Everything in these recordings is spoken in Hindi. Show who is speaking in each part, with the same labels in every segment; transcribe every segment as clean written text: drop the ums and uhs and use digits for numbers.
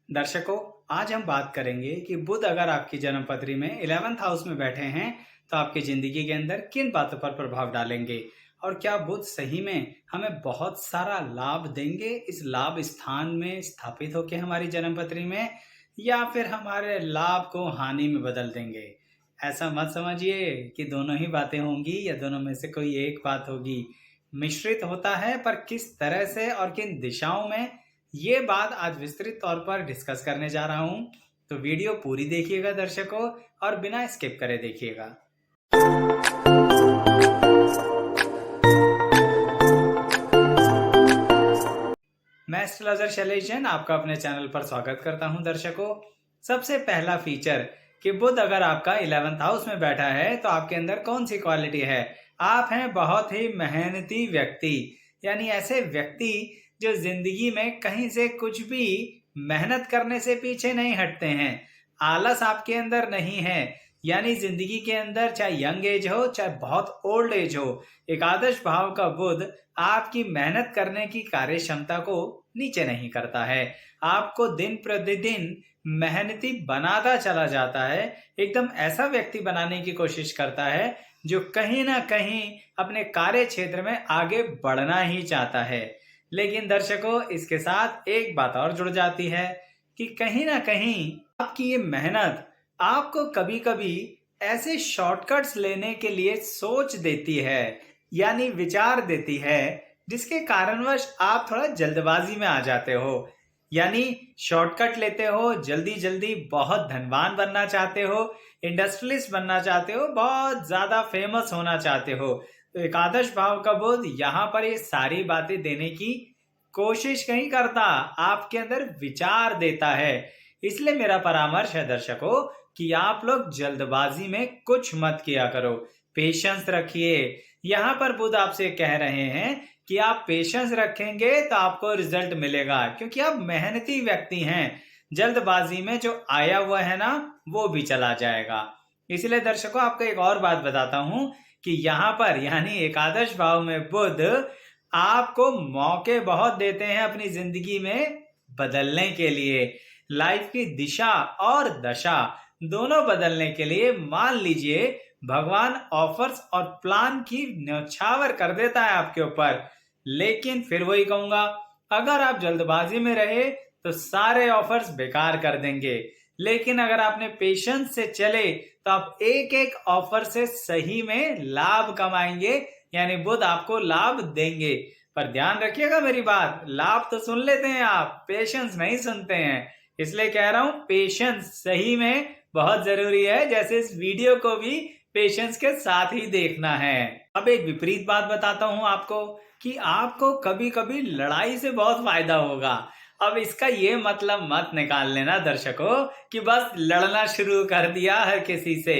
Speaker 1: दर्शकों, आज हम बात करेंगे कि बुध अगर आपकी जन्म पत्री में 11th हाउस में बैठे हैं तो आपकी जिंदगी के अंदर किन बातों पर प्रभाव डालेंगे और क्या बुध सही में हमें बहुत सारा लाभ देंगे इस लाभ स्थान में स्थापित होकर हमारी जन्म पत्री में, या फिर हमारे लाभ को हानि में बदल देंगे। ऐसा मत समझिए कि दोनों ही बातें होंगी या दोनों में से कोई एक बात होगी। मिश्रित होता है, पर किस तरह से और किन दिशाओं में, ये बात आज विस्तृत तौर पर डिस्कस करने जा रहा हूं। तो वीडियो पूरी देखिएगा दर्शकों, और बिना स्किप करे देखिएगा। मैं एस्ट्रोलॉजर शैलेश जैन आपका अपने चैनल पर स्वागत करता हूं। दर्शकों, सबसे पहला फीचर कि बुध अगर आपका 11th हाउस में बैठा है तो आपके अंदर कौन सी क्वालिटी है। आप हैं बहुत ही मेहनती व्यक्ति, यानी ऐसे व्यक्ति जो जिंदगी में कहीं से कुछ भी मेहनत करने से पीछे नहीं हटते हैं। आलस आपके अंदर नहीं है, यानी जिंदगी के अंदर चाहे यंग एज हो चाहे बहुत ओल्ड एज हो, एकादश भाव का बुध आपकी मेहनत करने की कार्य क्षमता को नीचे नहीं करता है। आपको दिन प्रतिदिन मेहनती बनाता चला जाता है, एकदम ऐसा व्यक्ति बनाने की कोशिश करता है जो कहीं ना कहीं अपने कार्य क्षेत्र में आगे बढ़ना ही चाहता है। लेकिन दर्शकों, इसके साथ एक बात और जुड़ जाती है कि कहीं ना कहीं आपकी ये मेहनत आपको कभी कभी ऐसे शॉर्टकट्स लेने के लिए सोच देती है, यानी विचार देती है, जिसके कारणवश आप थोड़ा जल्दबाजी में आ जाते हो। यानी शॉर्टकट लेते हो, जल्दी जल्दी बहुत धनवान बनना चाहते हो, इंडस्ट्रियलिस्ट बनना चाहते हो, बहुत ज्यादा फेमस होना चाहते हो। तो एकादश भाव का बुध यहाँ पर ये सारी बातें देने की कोशिश नहीं करता, आपके अंदर विचार देता है। इसलिए मेरा परामर्श है दर्शकों कि आप लोग जल्दबाजी में कुछ मत किया करो, पेशेंस रखिए। यहाँ पर बुध आपसे कह रहे हैं कि आप पेशेंस रखेंगे तो आपको रिजल्ट मिलेगा, क्योंकि आप मेहनती व्यक्ति हैं। जल्दबाजी में जो आया हुआ है ना, वो भी चला जाएगा। इसलिए दर्शकों, आपको एक और बात बताता हूं कि यहाँ पर यानी एकादश भाव में बुध आपको मौके बहुत देते हैं अपनी जिंदगी में बदलने के लिए, लाइफ की दिशा और दशा दोनों बदलने के लिए। मान लीजिए भगवान ऑफर्स और प्लान की न्यौछावर कर देता है आपके ऊपर, लेकिन फिर वही कहूंगा, अगर आप जल्दबाजी में रहे तो सारे ऑफर्स बेकार कर देंगे। लेकिन अगर आपने पेशेंस से चले तो आप एक एक ऑफर से सही में लाभ कमाएंगे, यानी बुध आपको लाभ देंगे। पर ध्यान रखिएगा मेरी बात, लाभ तो सुन लेते हैं आप, पेशेंस नहीं सुनते हैं। इसलिए कह रहा हूं, पेशेंस सही में बहुत जरूरी है, जैसे इस वीडियो को भी पेशेंस के साथ ही देखना है। अब एक विपरीत बात बताता हूं आपको कि आपको कभी कभी लड़ाई से बहुत फायदा होगा। अब इसका ये मतलब मत निकाल लेना दर्शकों कि बस लड़ना शुरू कर दिया हर किसी से।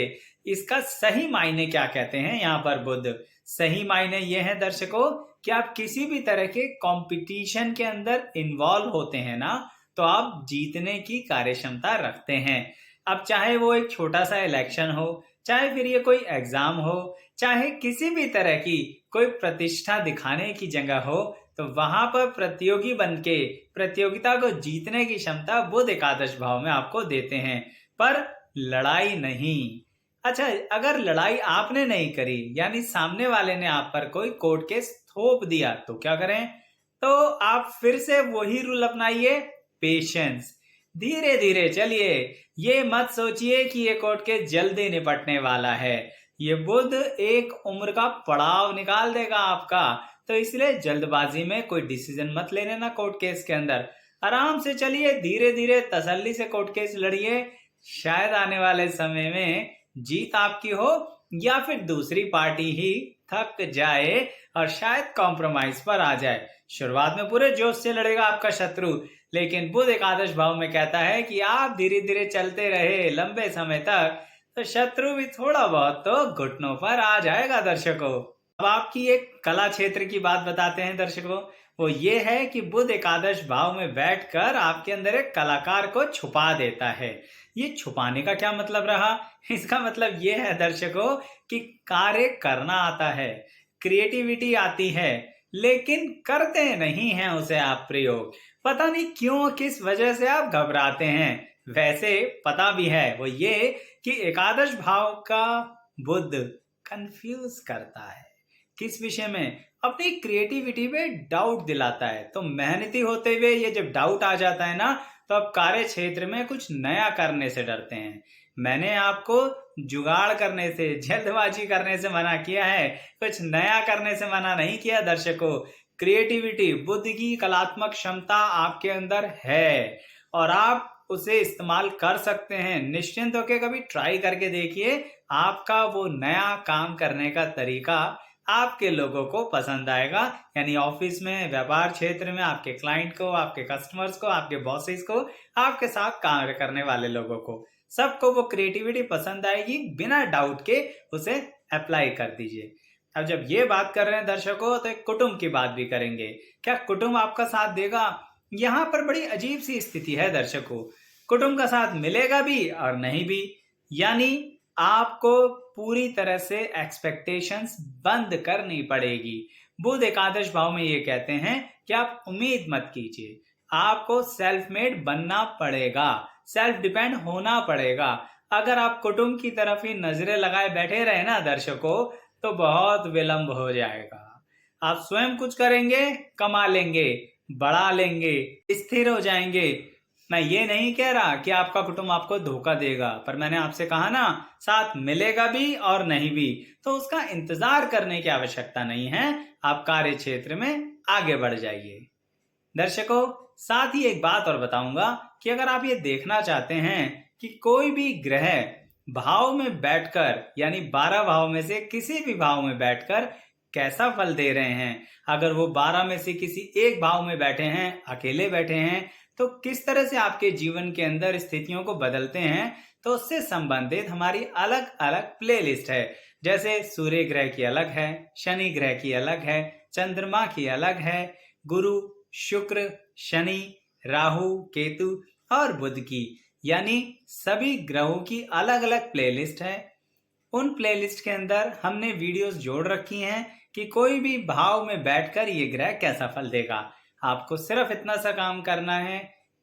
Speaker 1: इसका सही मायने क्या कहते हैं यहाँ पर बुध? सही मायने ये है दर्शकों कि आप किसी भी तरह के कंपटीशन के अंदर इन्वॉल्व होते हैं ना, तो आप जीतने की कार्यक्षमता रखते हैं। अब चाहे वो एक छोटा सा इलेक्शन हो, चाहे फिर ये कोई एग्जाम हो, चाहे किसी भी तरह की कोई प्रतिष्ठा दिखाने की जगह हो, तो वहां पर प्रतियोगी बनके प्रतियोगिता को जीतने की क्षमता बुध एकादश भाव में आपको देते हैं, पर लड़ाई नहीं। अच्छा, अगर लड़ाई आपने नहीं करी, यानी सामने वाले ने आप पर कोई कोर्ट केस थोप दिया, तो क्या करें? तो आप फिर से वही रूल अपनाइए, पेशेंस। धीरे धीरे चलिए, ये मत सोचिए कि ये कोर्ट केस जल्दी निपटने वाला है। ये बुध एक उम्र का पड़ाव निकाल देगा आपका। तो इसलिए जल्दबाजी में कोई डिसीजन मत लेने ना कोर्ट केस के अंदर। आराम से चलिए, धीरे धीरे तसल्ली से कोर्ट केस लड़िए। शायद आने वाले समय में जीत आपकी हो, या फिर दूसरी पार्टी ही थक जाए और शायद कॉम्प्रोमाइज पर आ जाए। शुरुआत में पूरे जोश से लड़ेगा आपका शत्रु, लेकिन बुध एकादश भाव में कहता है कि आप धीरे धीरे चलते रहे लंबे समय तक, तो शत्रु भी थोड़ा बहुत तो घुटनों पर आ जाएगा दर्शकों। अब आपकी एक कला क्षेत्र की बात बताते हैं दर्शकों। वो ये है कि बुध एकादश भाव में बैठकर आपके अंदर एक कलाकार को छुपा देता है। ये छुपाने का क्या मतलब रहा? इसका मतलब ये है दर्शकों कि कार्य करना आता है, क्रिएटिविटी आती है, लेकिन करते नहीं हैं उसे आप प्रयोग। पता नहीं क्यों, किस वजह से आप घबराते हैं। वैसे पता भी है, वो ये कि एकादश भाव का बुध कंफ्यूज करता है। किस विषय में? अपनी क्रिएटिविटी पे डाउट दिलाता है। तो मेहनती होते हुए ये जब डाउट आ जाता है ना, तो आप कार्य क्षेत्र में कुछ नया करने से डरते हैं। मैंने आपको जुगाड़ करने से, जल्दबाजी करने से मना किया है, कुछ नया करने से मना नहीं किया दर्शकों। क्रिएटिविटी, बुद्धि की कलात्मक क्षमता आपके अंदर है और आप उसे इस्तेमाल कर सकते हैं। निश्चिंत होकर कभी ट्राई करके देखिए, आपका वो नया काम करने का तरीका आपके लोगों को पसंद आएगा। यानी ऑफिस में, व्यापार क्षेत्र में आपके क्लाइंट को, आपके कस्टमर्स को, आपके बॉसेस को, आपके साथ कार्य करने वाले लोगों को, सबको वो क्रिएटिविटी पसंद आएगी। बिना डाउट के उसे अप्लाई कर दीजिए। अब जब ये बात कर रहे हैं दर्शकों, तो एक कुटुंब की बात भी करेंगे। क्या कुटुंब आपका साथ देगा? यहाँ पर बड़ी अजीब सी स्थिति है दर्शकों। कुटुंब का साथ मिलेगा भी और नहीं भी। यानी आपको पूरी तरह से एक्सपेक्टेशंस बंद करनी पड़ेगी। बुध एकादश भाव में ये कहते हैं कि आप उम्मीद मत कीजिए, आपको सेल्फ मेड बनना पड़ेगा, सेल्फ डिपेंड होना पड़ेगा। अगर आप कुटुंब की तरफ ही नजरें लगाए बैठे रहे ना दर्शकों, तो बहुत विलंब हो जाएगा। आप स्वयं कुछ करेंगे, कमा लेंगे, बढ़ा लेंगे, स्थिर हो जाएंगे। मैं ये नहीं कह रहा कि आपका कुटुंब आपको धोखा देगा, पर मैंने आपसे कहा ना, साथ मिलेगा भी और नहीं भी, तो उसका इंतजार करने की आवश्यकता नहीं है। आप कार्य क्षेत्र में आगे बढ़ जाइए। दर्शकों, साथ ही एक बात और बताऊंगा कि अगर आप ये देखना चाहते हैं कि कोई भी ग्रह भाव में बैठकर, यानी 12 भाव में से किसी भी भाव में बैठकर कैसा फल दे रहे हैं, अगर वो 12 में से किसी एक भाव में बैठे हैं, अकेले बैठे हैं, तो किस तरह से आपके जीवन के अंदर स्थितियों को बदलते हैं, तो उससे संबंधित हमारी अलग अलग प्लेलिस्ट है। जैसे सूर्य ग्रह की अलग है, शनि ग्रह की अलग है, चंद्रमा की अलग है, गुरु, शुक्र, शनि, राहु, केतु और बुध की, यानी सभी ग्रहों की अलग अलग प्लेलिस्ट है। उन प्लेलिस्ट के अंदर हमने वीडियोस जोड़ रखी हैं कि कोई भी भाव में बैठकर ये ग्रह कैसा फल देगा। आपको सिर्फ इतना सा काम करना है,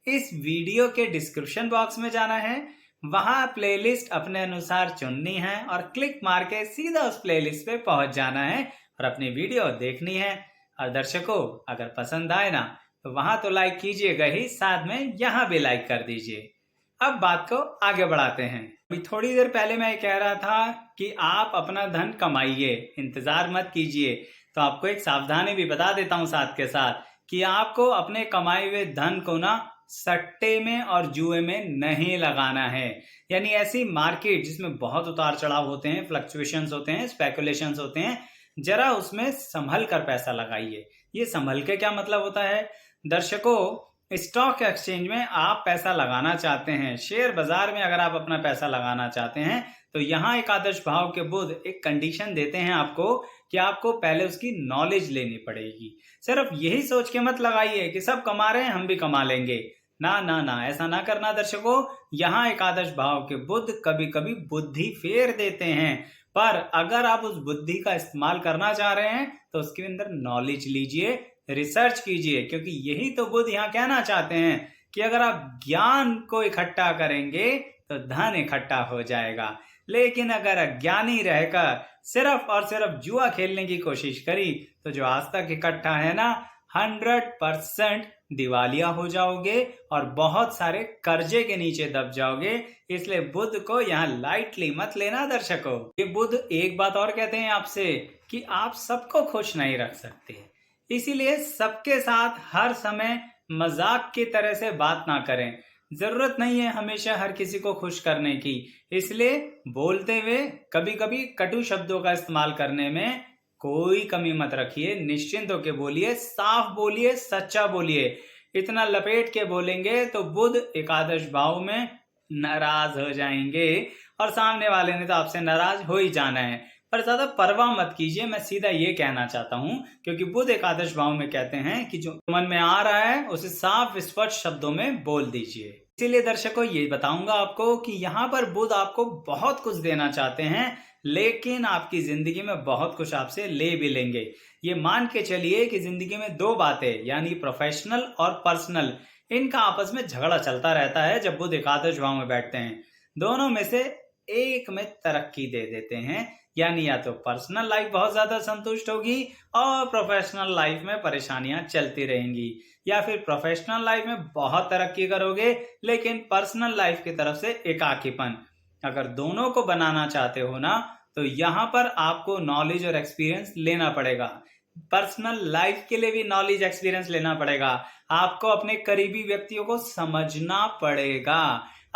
Speaker 1: इस वीडियो के डिस्क्रिप्शन बॉक्स में जाना है, वहां प्लेलिस्ट अपने अनुसार चुननी है और क्लिक मार के सीधा उस प्लेलिस्ट पे पहुंच जाना है और अपनी वीडियो देखनी है। और दर्शकों, अगर पसंद आए ना, तो वहां तो लाइक कीजिएगा ही, साथ में यहाँ भी लाइक कर दीजिए। अब बात को आगे बढ़ाते हैं। अभी थोड़ी देर पहले मैं कह रहा था कि आप अपना धन कमाइए, इंतजार मत कीजिए। तो आपको एक सावधानी भी बता देता हूं साथ के साथ, कि आपको अपने कमाए हुए धन को ना सट्टे में और जुए में नहीं लगाना है। यानी ऐसी मार्केट जिसमें बहुत उतार चढ़ाव होते हैं, फ्लक्चुएशंस होते हैं, स्पेकुलेशंस होते हैं, जरा उसमें संभल कर पैसा लगाइए। ये संभल के क्या मतलब होता है दर्शकों? स्टॉक एक्सचेंज में आप पैसा लगाना चाहते हैं, शेयर बाजार में अगर आप अपना पैसा लगाना चाहते हैं, तो यहाँ एकादश भाव के बुध एक कंडीशन देते हैं आपको कि आपको पहले उसकी नॉलेज लेनी पड़ेगी। सिर्फ यही सोच के मत लगाइए कि सब कमा रहे हैं, हम भी कमा लेंगे। ना ना ना, ऐसा ना करना दर्शकों। यहाँ एकादश भाव के बुध कभी कभी बुद्धि फेर देते हैं, पर अगर आप उस बुद्धि का इस्तेमाल करना चाह रहे हैं, तो उसके अंदर नॉलेज लीजिए, रिसर्च कीजिए, क्योंकि यही तो बुध यहाँ कहना चाहते हैं कि अगर आप ज्ञान को इकट्ठा करेंगे तो धन इकट्ठा हो जाएगा। लेकिन अगर अज्ञानी रहकर सिर्फ और सिर्फ जुआ खेलने की कोशिश करी, तो जो आज तक इकट्ठा है ना, 100% दिवालिया हो जाओगे और बहुत सारे कर्जे के नीचे दब जाओगे। इसलिए बुध को यहाँ लाइटली मत लेना दर्शकों। ये बुध एक बात और कहते हैं आपसे कि आप सबको खुश नहीं रख सकते, इसीलिए सबके साथ हर समय मजाक की तरह से बात ना करें। जरूरत नहीं है हमेशा हर किसी को खुश करने की, इसलिए बोलते हुए कभी कभी कटु शब्दों का इस्तेमाल करने में कोई कमी मत रखिए। निश्चिंत होकर बोलिए, साफ बोलिए, सच्चा बोलिए। इतना लपेट के बोलेंगे तो बुध एकादश भाव में नाराज हो जाएंगे और सामने वाले ने तो आपसे नाराज हो ही जाना है। पर ज्यादा परवाह मत कीजिए, मैं सीधा ये कहना चाहता हूं, क्योंकि बुध एकादश भाव में कहते हैं कि जो मन में आ रहा है उसे साफ स्पष्ट शब्दों में बोल दीजिए। इसीलिए दर्शकों, ये बताऊंगा आपको कि यहाँ पर बुध आपको बहुत कुछ देना चाहते हैं, लेकिन आपकी जिंदगी में बहुत कुछ आपसे ले भी लेंगे। ये मान के चलिए कि जिंदगी में दो बातें यानी प्रोफेशनल और पर्सनल, इनका आपस में झगड़ा चलता रहता है जब बुध एकादश भाव में बैठते हैं। दोनों में से एक में तरक्की दे देते हैं, यानी या तो पर्सनल लाइफ बहुत ज्यादा संतुष्ट होगी और प्रोफेशनल लाइफ में परेशानियां चलती रहेंगी, या फिर प्रोफेशनल लाइफ में बहुत तरक्की करोगे लेकिन पर्सनल लाइफ की तरफ से एकाकीपन। अगर दोनों को बनाना चाहते हो ना, तो यहाँ पर आपको नॉलेज और एक्सपीरियंस लेना पड़ेगा। पर्सनल लाइफ के लिए भी नॉलेज एक्सपीरियंस लेना पड़ेगा। आपको अपने करीबी व्यक्तियों को समझना पड़ेगा।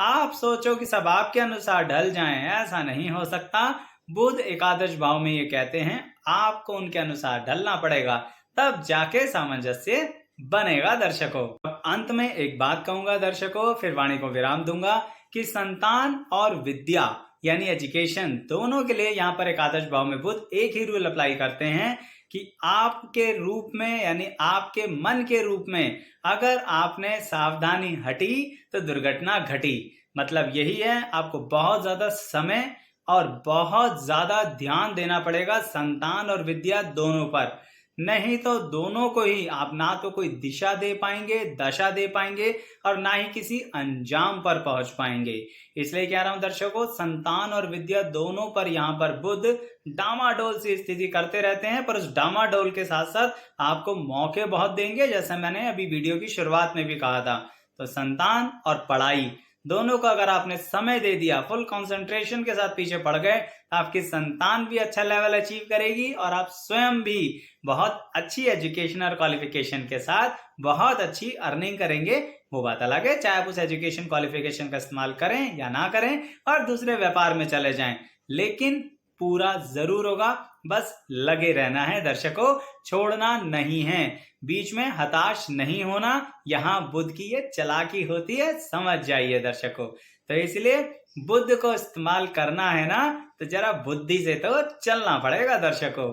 Speaker 1: आप सोचो कि सब आपके अनुसार ढल जाएं, ऐसा नहीं हो सकता। बुध एकादश भाव में ये कहते हैं आपको उनके अनुसार ढलना पड़ेगा, तब जाके सामंजस्य बनेगा दर्शकों। अब अंत में एक बात कहूंगा दर्शकों, फिर वाणी को विराम दूंगा कि संतान और विद्या यानी एजुकेशन दोनों के लिए यहाँ पर एकादश भाव में बुध एक ही रूल अप्लाई करते हैं कि आपके रूप में यानी आपके मन के रूप में अगर आपने सावधानी हटी तो दुर्घटना घटी। मतलब यही है, आपको बहुत ज्यादा समय और बहुत ज्यादा ध्यान देना पड़ेगा संतान और विद्या दोनों पर। नहीं तो दोनों को ही आप ना तो कोई दिशा दे पाएंगे, दशा दे पाएंगे, और ना ही किसी अंजाम पर पहुंच पाएंगे। इसलिए कह रहा हूं दर्शकों, संतान और विद्या दोनों पर यहाँ पर बुध डामाडोल सी स्थिति करते रहते हैं, पर उस डामाडोल के साथ साथ आपको मौके बहुत देंगे, जैसे मैंने अभी वीडियो की शुरुआत में भी कहा था। तो संतान और पढ़ाई दोनों को अगर आपने समय दे दिया, फुल कंसंट्रेशन के साथ पीछे पड़ गए, तो आपकी संतान भी अच्छा लेवल अचीव करेगी और आप स्वयं भी बहुत अच्छी एजुकेशन और क्वालिफिकेशन के साथ बहुत अच्छी अर्निंग करेंगे। वो बात अलग है, चाहे आप उस एजुकेशन क्वालिफिकेशन का इस्तेमाल करें या ना करें और दूसरे व्यापार में चले जाएं, लेकिन पूरा जरूर होगा। बस लगे रहना है दर्शकों, छोड़ना नहीं है, बीच में हताश नहीं होना। यहाँ बुध की ये चालाकी होती है, समझ जाइए दर्शकों। तो इसलिए बुध को इस्तेमाल करना है ना, तो जरा बुद्धि से तो चलना पड़ेगा दर्शकों।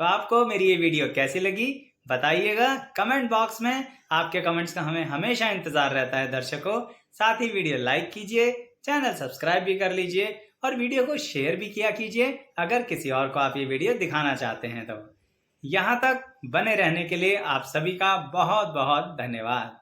Speaker 1: तो आपको मेरी ये वीडियो कैसी लगी बताइएगा कमेंट बॉक्स में। आपके कमेंट्स का हमें हमेशा इंतजार रहता है दर्शकों। साथ ही वीडियो लाइक कीजिए, चैनल सब्सक्राइब भी कर लीजिए और वीडियो को शेयर भी किया कीजिए अगर किसी और को आप ये वीडियो दिखाना चाहते हैं तो। यहाँ तक बने रहने के लिए आप सभी का बहुत बहुत धन्यवाद।